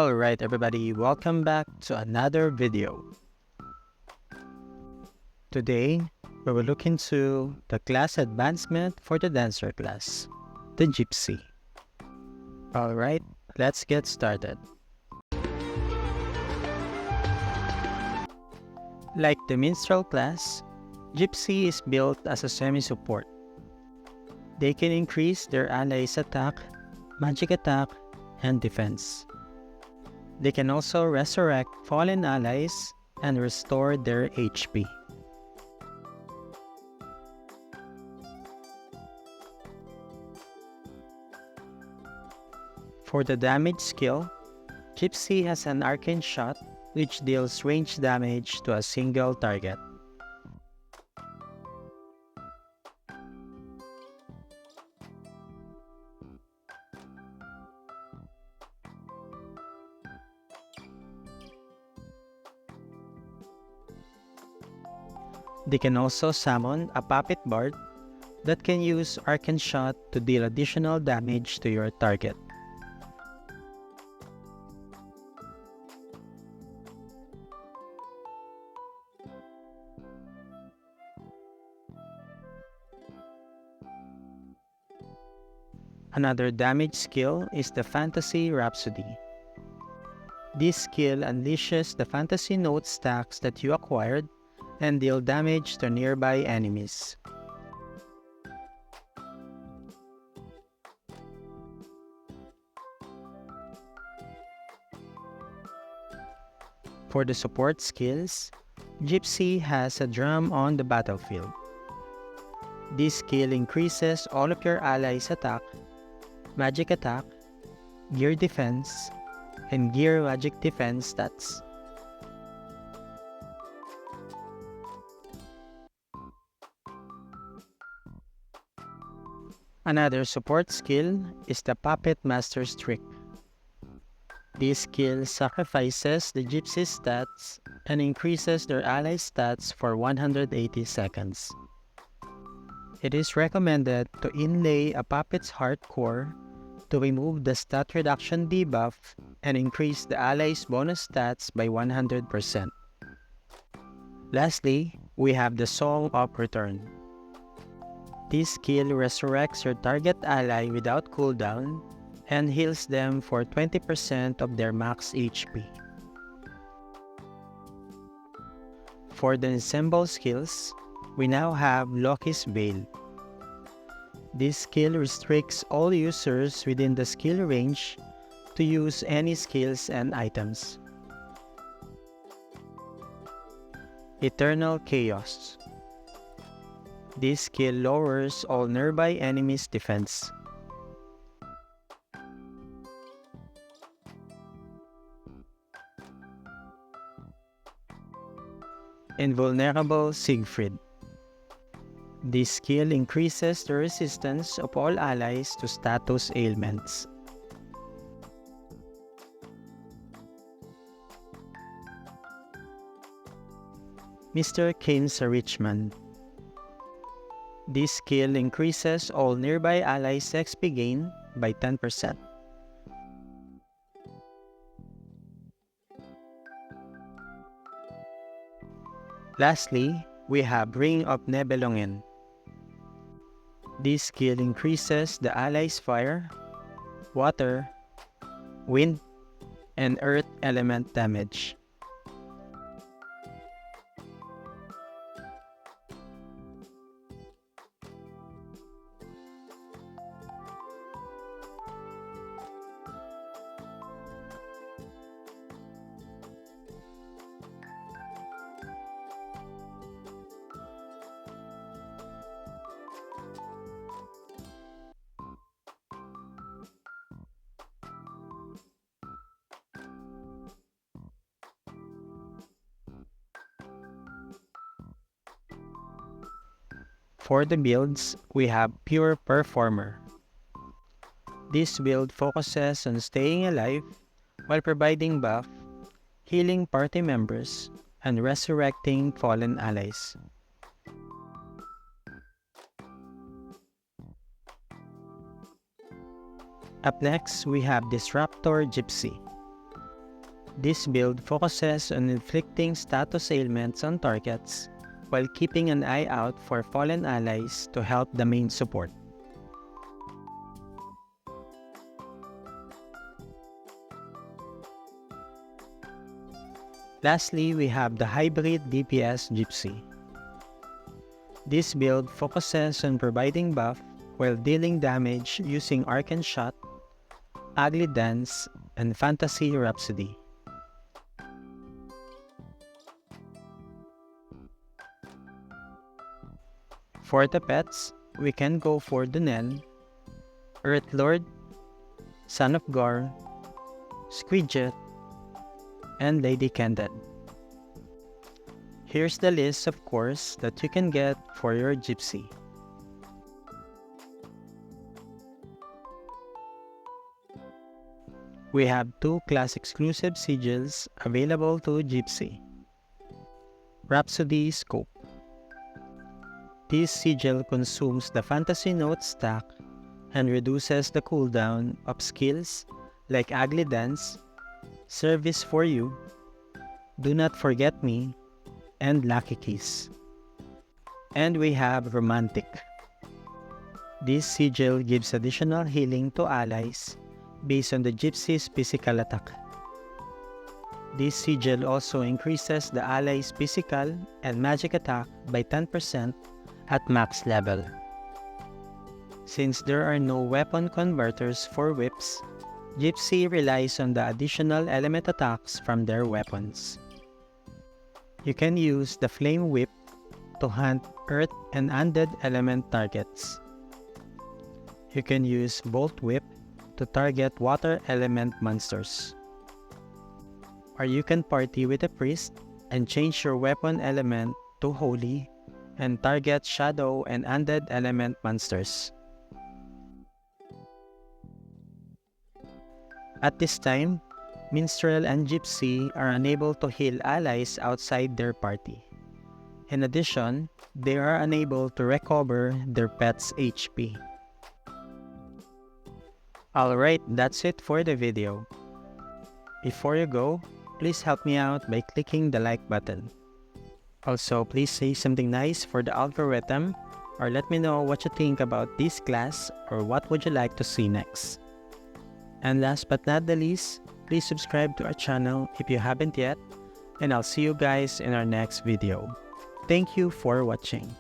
Alright everybody, welcome back to another video. Today, we will look into the class advancement for the dancer class, the Gypsy. Alright, let's get started. Like the Minstrel class, Gypsy is built as a semi-support. They can increase their allies' attack, magic attack, and defense. They can also resurrect fallen allies and restore their HP. For the damage skill, Gypsy has an arcane shot which deals range damage to a single target. They can also summon a puppet bard that can use arcane shot to deal additional damage to your target. Another damage skill is the Fantasy Rhapsody. This skill unleashes the fantasy note stacks that you acquired and deal damage to nearby enemies. For the support skills, Gypsy has a drum on the battlefield. This skill increases all of your allies' attack, magic attack, gear defense, and gear magic defense stats. Another support skill is the Puppet Master's Trick. This skill sacrifices the Gypsy's stats and increases their allies' stats for 180 seconds. It is recommended to inlay a puppet's heart core to remove the stat reduction debuff and increase the allies' bonus stats by 100%. Lastly, we have the Song of Return. This skill resurrects your target ally without cooldown and heals them for 20% of their max HP. For the ensemble skills, we now have Loki's Veil. This skill restricts all users within the skill range to use any skills and items. Eternal Chaos. This skill lowers all nearby enemies' defense. Invulnerable Siegfried. This skill increases the resistance of all allies to status ailments. Mr. Kane's Richman. This skill increases all nearby allies' XP gain by 10%. Lastly, we have Ring of Nebelungen. This skill increases the allies' fire, water, wind, and earth element damage. For the builds, we have Pure Performer. This build focuses on staying alive while providing buff, healing party members, and resurrecting fallen allies. Up next, we have Disruptor Gypsy. This build focuses on inflicting status ailments on targets while keeping an eye out for fallen allies to help the main support. Lastly, we have the hybrid DPS Gypsy. This build focuses on providing buff while dealing damage using Arcane Shot, Ugly Dance, and Fantasy Rhapsody. For the pets, we can go for Dunel, Earth Lord, Son of Gar, Squidget, and Lady Candid. Here's the list of cores that you can get for your Gypsy. We have 2 class-exclusive sigils available to Gypsy. Rhapsody Scope. This sigil consumes the Fantasy Note stack and reduces the cooldown of skills like Ugly Dance, Service for You, Do Not Forget Me, and Lucky Kiss. And we have Romantic. This sigil gives additional healing to allies based on the Gypsy's physical attack. This sigil also increases the ally's physical and magic attack by 10% at max level. Since there are no weapon converters for whips, Gypsy relies on the additional element attacks from their weapons. You can use the Flame Whip to hunt earth and undead element targets. You can use Bolt Whip to target water element monsters. Or you can party with a priest and change your weapon element to Holy and target shadow and undead element monsters. At this time, Minstrel and Gypsy are unable to heal allies outside their party. In addition, they are unable to recover their pet's HP. Alright, that's it for the video. Before you go, please help me out by clicking the like button. Also, please say something nice for the algorithm or let me know what you think about this class or what would you like to see next. And last but not the least, please subscribe to our channel if you haven't yet, and I'll see you guys in our next video. Thank you for watching.